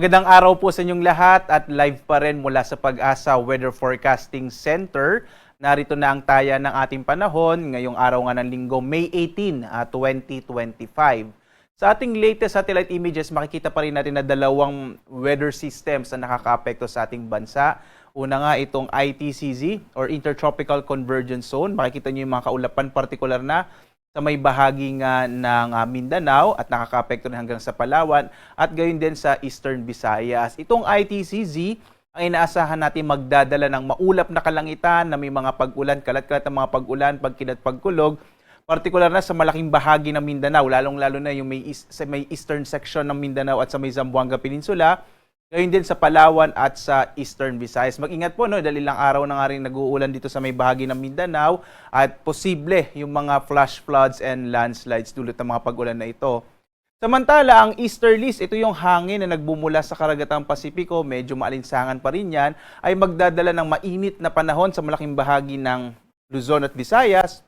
Magandang araw po sa inyong lahat at live pa rin mula sa Pag-asa Weather Forecasting Center. Narito na ang taya ng ating panahon ngayong araw nga ng linggo, May 18, 2025. Sa ating latest satellite images, makikita pa rin natin na dalawang weather systems na nakakaapekto sa ating bansa. Una nga itong ITCZ or Intertropical Convergence Zone. Makikita niyo yung mga kaulapan partikular na sa may bahagi nga ng Mindanao at nakakaapekto rin hanggang sa Palawan at gayon din sa Eastern Visayas. Itong ITCZ ang inaasahan natin magdadala ng maulap na kalangitan na may mga pag-ulan, kalat-kalat ng mga pag-ulan, pagkinat, pagkulog, partikular na sa malaking bahagi ng Mindanao, lalong-lalo na yung sa may eastern section ng Mindanao at sa may Zamboanga Peninsula, gayon din sa Palawan at sa Eastern Visayas. Mag-ingat po, dahil ilang araw na nga rin nag-uulan dito sa may bahagi ng Mindanao at posible yung mga flash floods and landslides dulot ng mga pag-ulan na ito. Samantala, ang easterlies, ito yung hangin na nagbumula sa karagatang Pasipiko, medyo maalinsangan pa rin yan, ay magdadala ng mainit na panahon sa malaking bahagi ng Luzon at Visayas,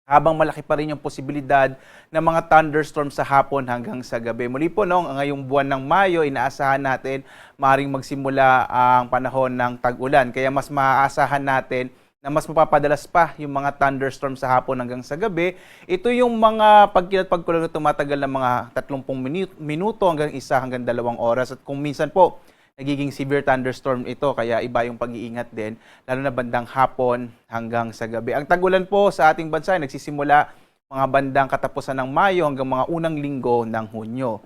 habang malaki pa rin yung posibilidad ng mga thunderstorms sa hapon hanggang sa gabi. Muli po, ngayong buwan ng Mayo, inaasahan natin maaaring magsimula ang panahon ng tag-ulan. Kaya mas maaasahan natin na mas mapapadalas pa yung mga thunderstorms sa hapon hanggang sa gabi. Ito yung mga pagkilat pagkulog na tumatagal ng mga 30 minuto hanggang 1 hanggang 2 oras. At kung minsan po, nagiging severe thunderstorm ito, kaya iba yung pag-iingat din, lalo na bandang hapon hanggang sa gabi. Ang tag-ulan po sa ating bansa ay nagsisimula mga bandang katapusan ng Mayo hanggang mga unang linggo ng Hunyo.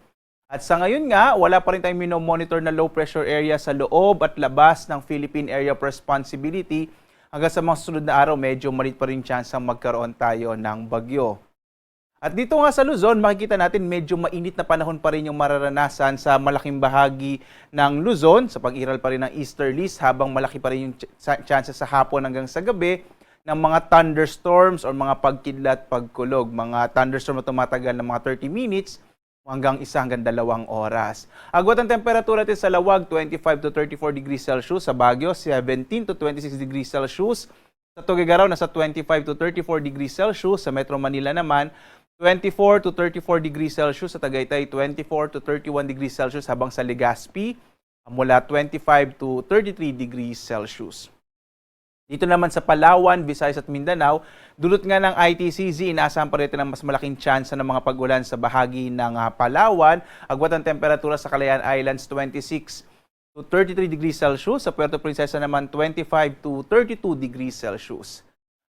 At sa ngayon nga, wala pa rin tayong minomonitor na low pressure area sa loob at labas ng Philippine Area of Responsibility. Hanggang sa mga susunod na araw, medyo maliit pa rin chance ang magkaroon tayo ng bagyo. At dito nga sa Luzon, makikita natin medyo mainit na panahon pa rin yung mararanasan sa malaking bahagi ng Luzon sa pag-iral pa rin ng easterlies, habang malaki pa rin yung chances sa hapon hanggang sa gabi ng mga thunderstorms or mga pagkidlat, pagkulog. Mga thunderstorm na tumatagal ng mga 30 minutes hanggang 1 hanggang 2 oras. Agwat ang temperatura natin sa Lawag, 25 to 34 degrees Celsius. Sa Baguio, 17 to 26 degrees Celsius. Sa Tuguegarao, nasa 25 to 34 degrees Celsius. Sa Metro Manila naman, 24 to 34 degrees Celsius. Sa Tagaytay, 24 to 31 degrees Celsius. Habang sa Legazpi, mula 25 to 33 degrees Celsius. Dito naman sa Palawan, Visayas at Mindanao, dulot nga ng ITCZ, inaasahan pa rin ng mas malaking chance ng mga pag-ulan sa bahagi ng Palawan. Agwat ang temperatura sa Calayan Islands, 26 to 33 degrees Celsius. Sa Puerto Princesa naman, 25 to 32 degrees Celsius.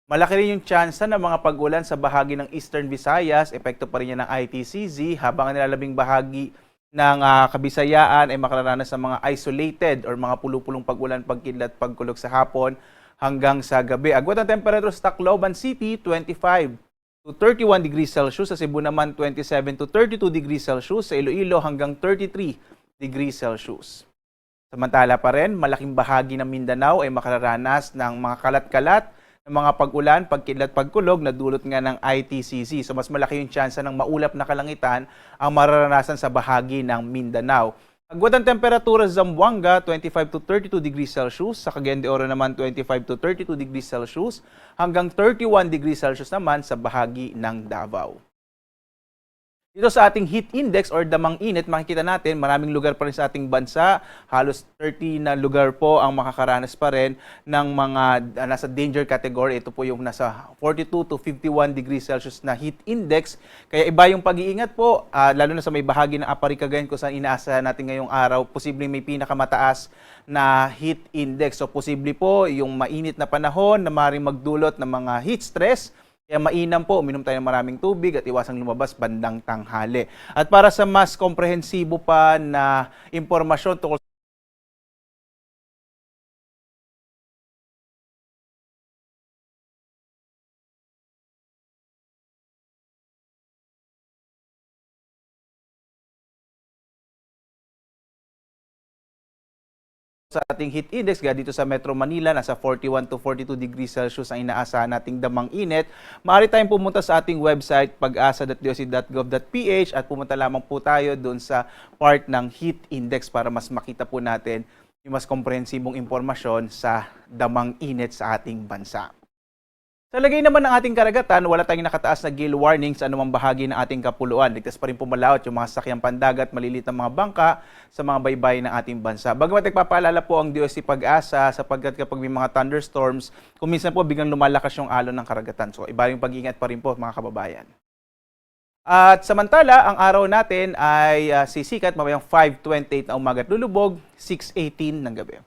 Malaki rin yung tsansa ng mga pag-ulan sa bahagi ng Eastern Visayas, epekto pa rin yan ng ITCZ, habang ang nilalabing bahagi ng Kabisayaan ay makararanas sa mga isolated or mga pulupulong pag-ulan, pagkidlat, pagkulog sa hapon hanggang sa gabi. Agwat ang temperatura sa Tacloban City, 25 to 31 degrees Celsius. Sa Cebu naman, 27 to 32 degrees Celsius. Sa Iloilo hanggang 33 degrees Celsius. Samantala pa rin, malaking bahagi ng Mindanao ay makararanas ng mga kalat-kalat ng mga pag-ulan, pagkidlat, pagkulog na dulot nga ng ITCZ. So mas malaki yung tsansa ng maulap na kalangitan ang mararanasan sa bahagi ng Mindanao. Agwat ang temperatura sa Zamboanga, 25 to 32 degrees Celsius. Sa Cagayan de Oro naman, 25 to 32 degrees Celsius. Hanggang 31 degrees Celsius naman sa bahagi ng Davao. Dito sa ating heat index or damang init, makikita natin maraming lugar pa rin sa ating bansa. Halos 30 na lugar po ang makakaranas pa rin ng mga nasa danger category. Ito po yung nasa 42 to 51 degrees Celsius na heat index. Kaya iba yung pag-iingat po, lalo na sa may bahagi ng Apari Cagayan kung saan inaasahan natin ngayong araw, posibleng may pinakamataas na heat index. So posible po yung mainit na panahon na maaaring magdulot ng mga heat stress. Kaya mainam po, uminom tayo ng maraming tubig at iwasang lumabas bandang tanghali. At para sa mas komprehensibo pa na impormasyon tungkol sa ating heat index, dito sa Metro Manila, nasa 41 to 42 degrees Celsius ang inaasahan nating damang init. Maaari tayong pumunta sa ating website, pag-asa.doc.gov.ph at pumunta lamang po tayo doon sa part ng heat index para mas makita po natin yung mas komprehensibong impormasyon sa damang init sa ating bansa. Sa lagay naman ng ating karagatan, wala tayong nakataas na gale warning sa anumang bahagi ng ating kapuluan. Ligtas pa rin pumalaot yung mga sakyang pandagat, malilit na mga bangka sa mga baybay ng ating bansa. Bagamat nagpapaalala po ang DOST Pag-asa sapagkat kapag may mga thunderstorms, kung minsan po biglang lumalakas yung alon ng karagatan. So iba yung pag-iingat pa rin po mga kababayan. At samantala, ang araw natin ay sisikat mamayang 5:28 na umaga at lulubog, 6:18 ng gabi.